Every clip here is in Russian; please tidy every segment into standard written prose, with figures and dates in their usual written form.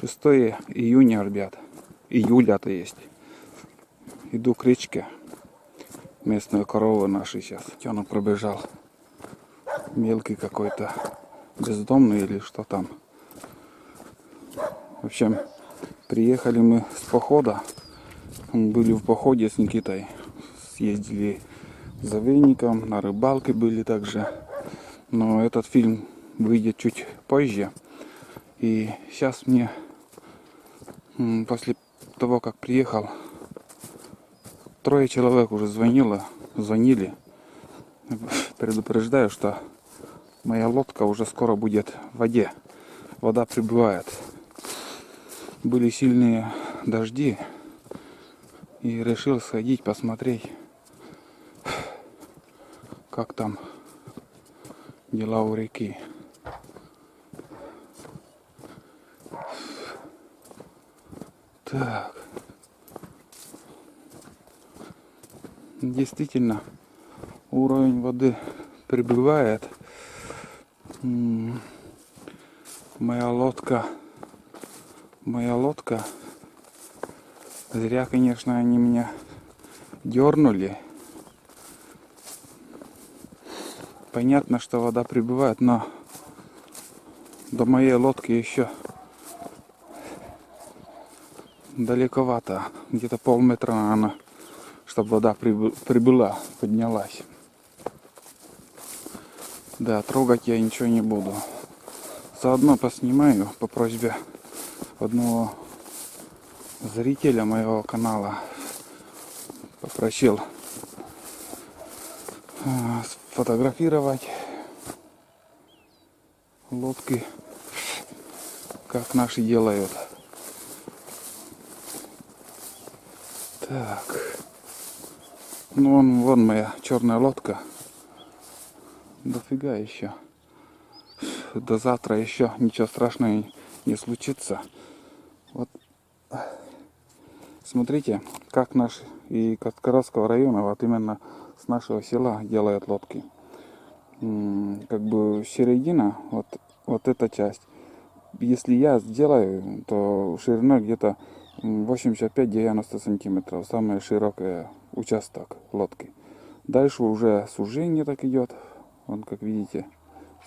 6 июня, ребят. Июля-то есть. Иду к речке. Местные коровы наши сейчас. Тёна пробежал. Мелкий какой-то. Бездомный или что там. В общем, приехали мы с похода. Мы были в походе с Никитой. Съездили за веником, на рыбалке были также. Но этот фильм выйдет чуть позже. И сейчас мне, после того, как приехал, 3 человек уже звонили. Предупреждаю, что моя лодка уже скоро будет в воде. Вода прибывает. Были сильные дожди. И решил сходить посмотреть, как там дела у реки. Так. Действительно, уровень воды прибывает. Моя лодка. Зря, конечно, они меня дернули. Понятно, что вода прибывает, но до моей лодки еще далековато. Где-то полметра, наверное, чтобы вода прибыла, поднялась. Да, трогать я ничего не буду. Заодно поснимаю по просьбе одного зрителя моего канала. Попросил сфотографировать лодки, как наши делают. Так. Ну вон моя черная лодка. Дофига еще. До завтра еще ничего страшного не случится. Вот смотрите, как наш и Каткаровского района, вот именно с нашего села делают лодки. Как бы середина, вот эта часть. Если я сделаю, то шириной где-то 85-90 сантиметров. Самый широкий участок лодки. Дальше уже сужение так идет. Вон, как видите,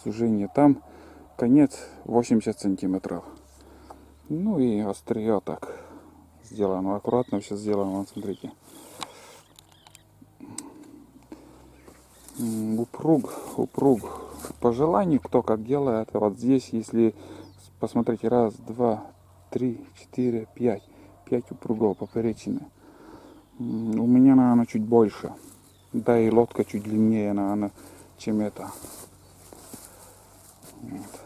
сужение там. Конец 80 сантиметров. Ну и острие так сделано. Аккуратно все сделано. Вот смотрите. Упруг. По желанию, кто как делает. Вот здесь, если посмотрите, 1, 2, 3, 4, 5. 5 упругов поперечины. У меня, наверное, чуть больше. Да и лодка чуть длиннее, наверное, чем это. Вот.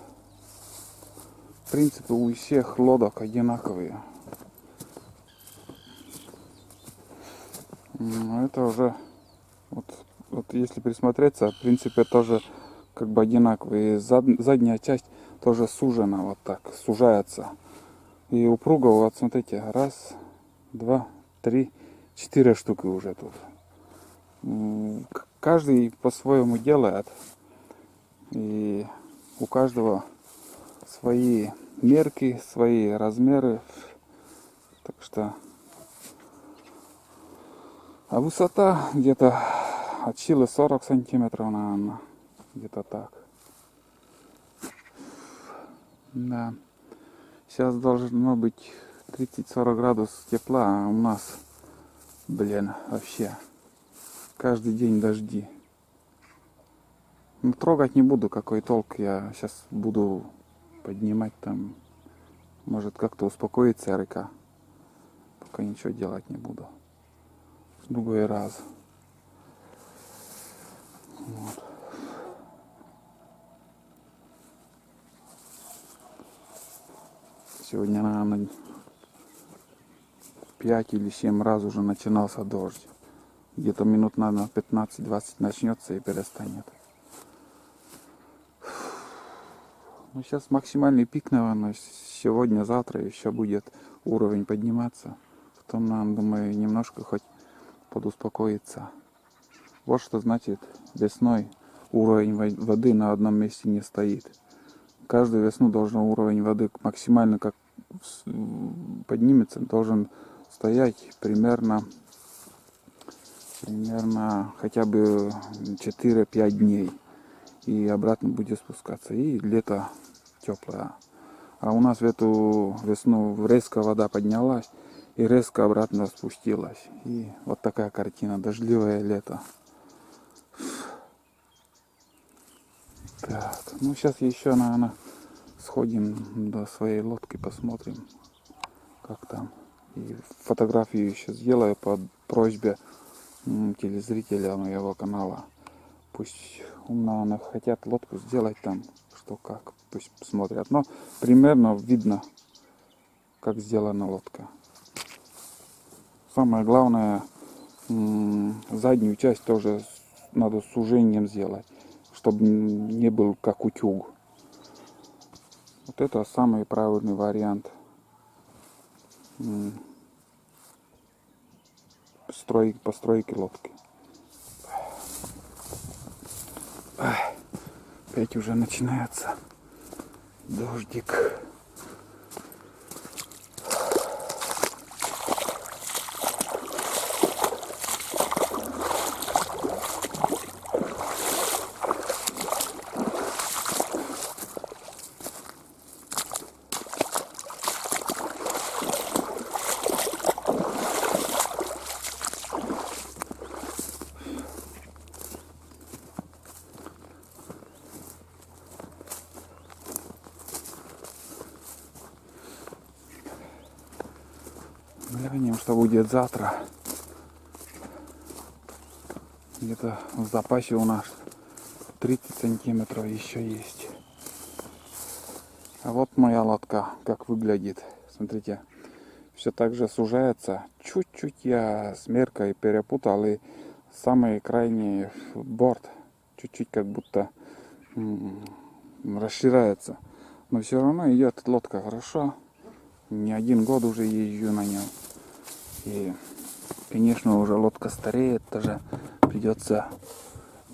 В принципе, у всех лодок одинаковые. Это уже, вот если присмотреться, в принципе, тоже как бы одинаковые. Задняя часть тоже сужена, вот так, сужается. И упругов, вот смотрите, 1, 2, 3, 4 штуки уже тут. Каждый по-своему делает. И у каждого свои мерки, свои размеры. Так что... А высота где-то от силы 40 сантиметров, наверное. Где-то так. Да. Сейчас должно быть 30-40 градусов тепла, а у нас, вообще каждый день дожди. Ну, трогать не буду, какой толк. Я сейчас буду поднимать там. Может, как-то успокоится река. Пока ничего делать не буду. В другой раз. Вот. Сегодня, наверное, 5 или 7 раз уже начинался дождь. Где-то минут, наверное, 15-20 начнется и перестанет. Ну, сейчас максимальный пик, наверное, сегодня, завтра еще будет уровень подниматься. Потом нам, думаю, немножко хоть подуспокоиться. Вот что значит весной уровень воды на одном месте не стоит. Каждую весну должен уровень воды максимально как поднимется, должен стоять примерно хотя бы 4-5 дней. И обратно будет спускаться. И лето теплое. А у нас в эту весну резко вода поднялась и резко обратно спустилась. И вот такая картина. Дождливое лето. Так, ну сейчас еще, наверное, сходим до своей лодки, посмотрим, как там. И фотографию еще сделаю по просьбе телезрителя моего канала. Пусть, наверное, хотят лодку сделать там, что как, пусть посмотрят. Но примерно видно, как сделана лодка. Самое главное, заднюю часть тоже надо с сужением сделать, чтобы не был как утюг. Вот это самый правильный вариант постройки лодки. Опять уже начинается дождик. Глянем, что будет завтра. Где-то в запасе у нас 30 сантиметров еще есть. А вот моя лодка, как выглядит. Смотрите, все так же сужается. Чуть-чуть я с меркой перепутал, и самый крайний борт чуть-чуть как будто расширяется. Но все равно идет лодка хорошо. Не один год уже езжу на нем. И, конечно, уже лодка стареет, даже придется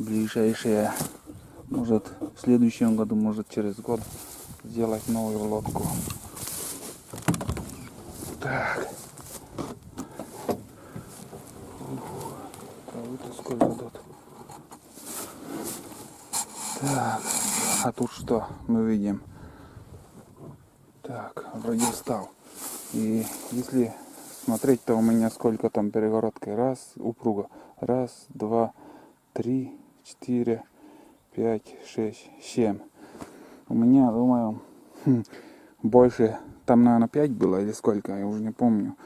ближайшее, может в следующем году, может через год сделать новую лодку. Так. Кого-то сколько идут. Так. А тут что мы видим? Так, вроде встал. И если смотреть, то у меня сколько там перегородки. Раз, упруга. Раз, два, три, 4, 5, 6, 7. У меня, думаю, больше. Там, наверное, 5 было или сколько, я уже не помню.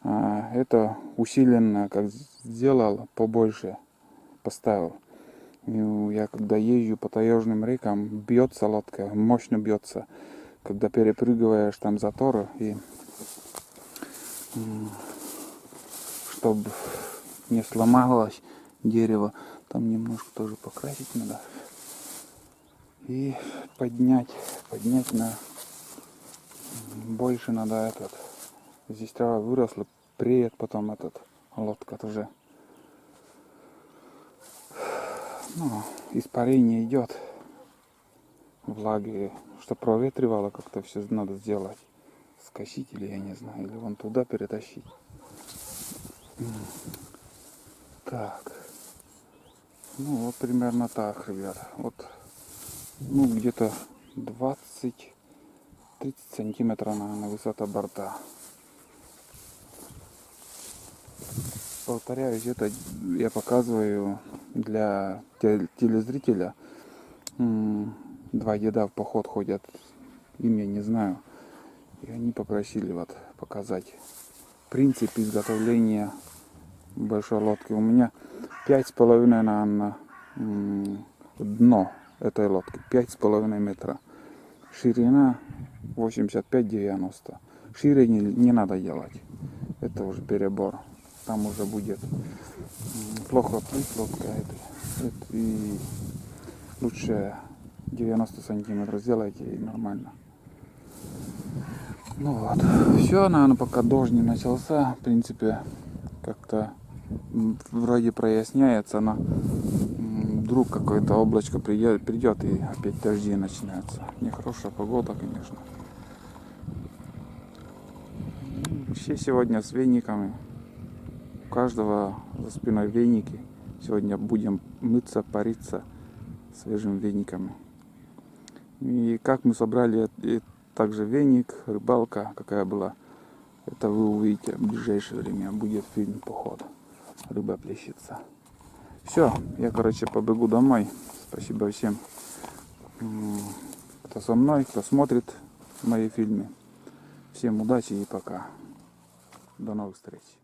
Это усиленно, как сделал, побольше поставил. И я когда езжу по таежным рекам, бьется лодка, мощно бьется. Когда перепрыгиваешь там заторы, и чтобы не сломалось дерево, там немножко тоже покрасить надо. И поднять на больше надо этот. Здесь трава выросла, преет потом лодка тоже. Ну, испарение идет, влаги, что проветривало, как-то все надо сделать. Скосить или я не знаю, или вон туда перетащить. Так. Ну вот примерно так, ребята. Вот, ну где-то 20-30 сантиметров, наверное, высота борта. Повторяюсь, это я показываю для телезрителя. Два деда в поход ходят, имя не знаю. И они попросили вот показать принцип изготовления большой лодки. У меня 5,5, наверное, дно этой лодки. 5,5 метра. Ширина 85-90. Шире не надо делать. Это уже перебор. Там уже будет плохо плыть лодка. И лучше 90 сантиметров сделайте, и нормально. Ну вот. Все, наверное, пока дождь не начался. В принципе, как-то вроде проясняется, но вдруг какое-то облачко придет и опять дожди начинаются. Нехорошая погода, конечно. Все сегодня с вениками. У каждого за спиной веники. Сегодня будем мыться, париться свежими вениками. И как мы собрали и также веник, рыбалка какая была, это вы увидите в ближайшее время. Будет фильм «Поход». Рыба плещется. Все, я, короче, побегу домой. Спасибо всем, кто со мной, кто смотрит мои фильмы. Всем удачи и пока. До новых встреч.